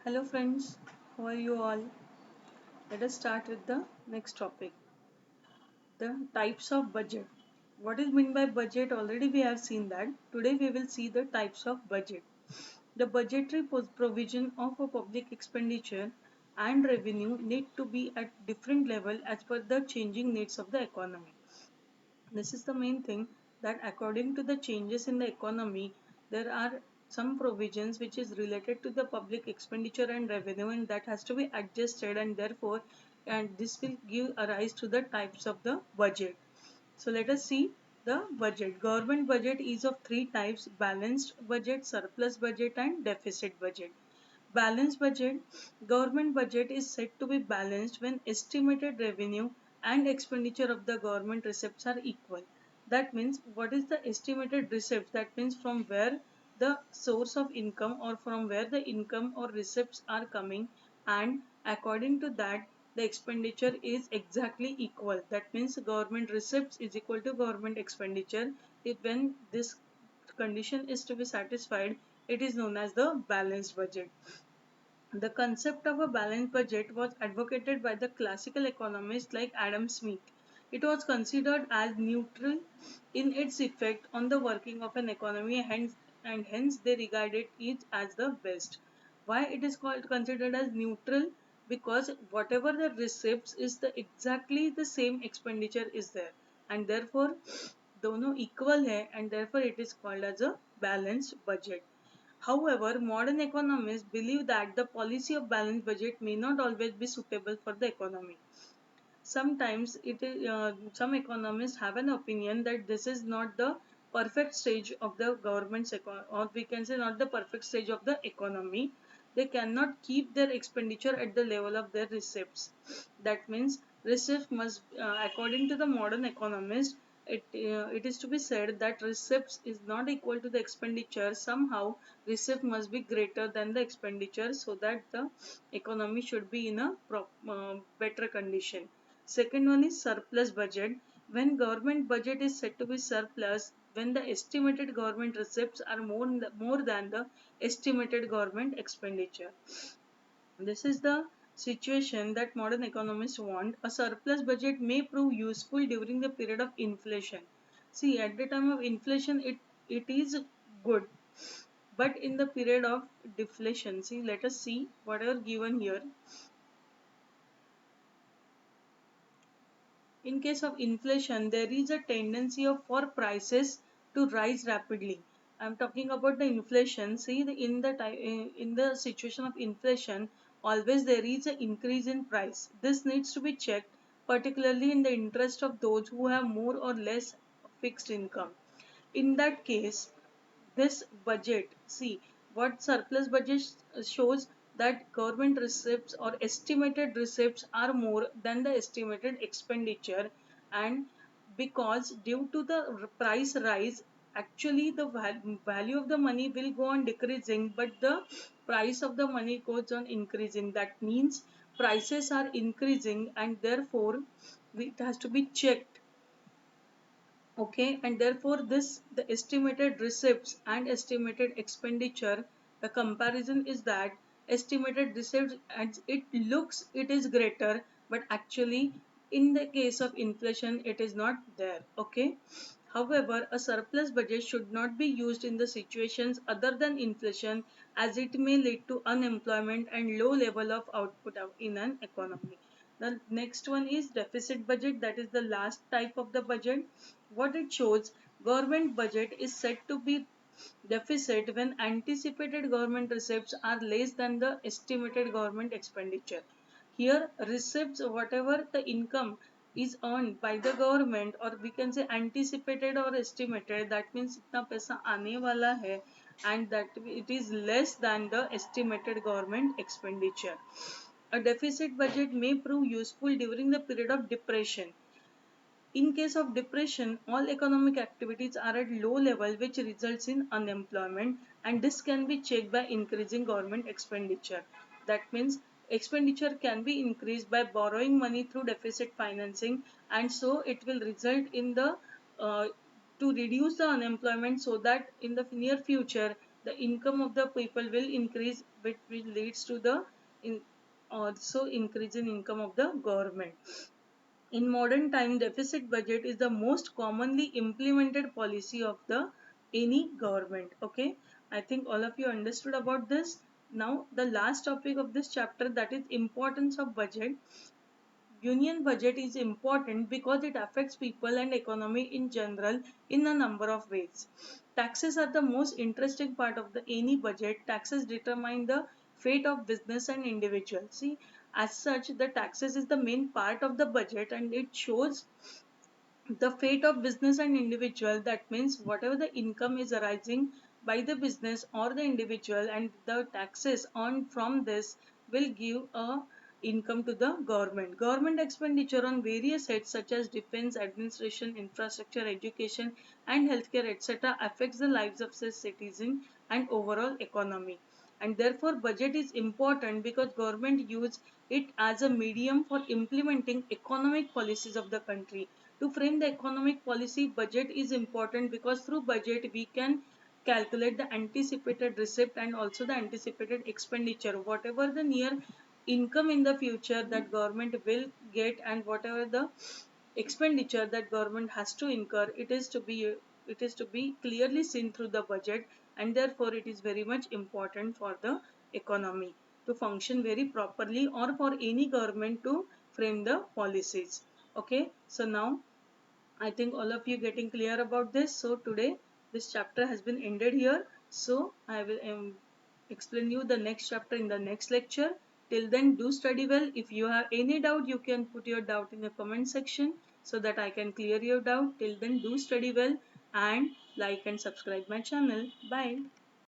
Hello friends, how are you all? Let us start with the next topic, the types of budget. What is meant by budget? Already we have seen that. Today we will see the types of budget. The budgetary provision of a public expenditure and revenue need to be at different level as per the changing needs of the economy. This is the main thing, that according to the changes in the economy, there are some provisions which is related to the public expenditure and revenue, and that has to be adjusted, and therefore and this will give a rise to the types of the budget. So let us see the budget. Government budget is of three types: balanced budget, surplus budget, and deficit budget. Balanced budget. Government budget is said to be balanced when estimated revenue and expenditure of the government receipts are equal. That means, what is the estimated receipts? That means from where the source of income or from where the income or receipts are coming, and according to that the expenditure is exactly equal. That means government receipts is equal to government expenditure. If when this condition is to be satisfied, it is known as the balanced budget. The concept of a balanced budget was advocated by the classical economists like Adam Smith. It was considered as neutral in its effect on the working of an economy, and hence they regarded it as the best. Why it is called considered as neutral? Because whatever the receipts is the exactly the same expenditure is there, and therefore दोनों equal है, and therefore it is called as a balanced budget. However, modern economists believe that the policy of balanced budget may not always be suitable for the economy. Sometimes some economists have an opinion that this is not the perfect stage of the government's or we can say not the perfect stage of the economy. They cannot keep their expenditure at the level of their receipts. That means receipts must, according to the modern economist, it is to be said that receipts is not equal to the expenditure. Somehow receipt must be greater than the expenditure, so that the economy should be in a better condition. Second one is surplus budget. When government budget is said to be surplus, when the estimated government receipts are more than the estimated government expenditure. This is the situation that modern economists want. A surplus budget may prove useful during the period of inflation. See, at the time of inflation, it is good. But in the period of deflation, see, let us see whatever given here. In case of inflation, there is a tendency for prices to rise rapidly. I'm talking about the inflation. See, in the situation of inflation, always there is an increase in price. This needs to be checked, particularly in the interest of those who have more or less fixed income. In that case, this budget, see, what surplus budget shows that government receipts or estimated receipts are more than the estimated expenditure, and because due to the price rise, actually the value of the money will go on decreasing, but the price of the money goes on increasing. That means prices are increasing, and therefore it has to be checked. Okay, and therefore this the estimated receipts and estimated expenditure, the comparison is that estimated receipts, and it looks it is greater, but actually in the case of inflation it is not there. Okay, however, a surplus budget should not be used in the situations other than inflation, as it may lead to unemployment and low level of output in an economy. The next one is deficit budget, that is the last type of the budget. What it shows, government budget is said to be deficit when anticipated government receipts are less than the estimated government expenditure. Here, receipts, whatever the income is earned by the government, or we can say anticipated or estimated, that means itna paisa aane wala hai, and that it is less than the estimated government expenditure. A deficit budget may prove useful during the period of depression. In case of depression, all economic activities are at low level, which results in unemployment, and this can be checked by increasing government expenditure. That means expenditure can be increased by borrowing money through deficit financing, and so it will result in the uh, to reduce the unemployment, so that in the near future the income of the people will increase, which leads to the in, also increase in income of the government. In modern time, deficit budget is the most commonly implemented policy of the any government. Okay, I think all of you understood about this. Now the last topic of this chapter, that is importance of budget. Union budget is important because it affects people and economy in general in a number of ways. Taxes are the most interesting part of the any budget. Taxes determine the fate of business and individuals. See, as such, the taxes is the main part of the budget, and it shows the fate of business and individual. That means whatever the income is arising by the business or the individual, and the taxes on from this will give a income to the government expenditure on various heads such as defense, administration, infrastructure, education and healthcare etc affects the lives of the citizen and overall economy. And therefore budget is important because government use it as a medium for implementing economic policies of the country. To frame the economic policy, budget is important because through budget we can calculate the anticipated receipt and also the anticipated expenditure, whatever the near income in the future that government will get, and whatever the expenditure that government has to incur, it is to be clearly seen through the budget. And therefore it is very much important for the economy to function very properly, or for any government to frame the policies. Okay, so now I think all of you getting clear about this. So today this chapter has been ended here. So I will explain you the next chapter in the next lecture. Till then, do study well. If you have any doubt, you can put your doubt in the comment section so that I can clear your doubt. Till then, do study well and like and subscribe my channel. Bye.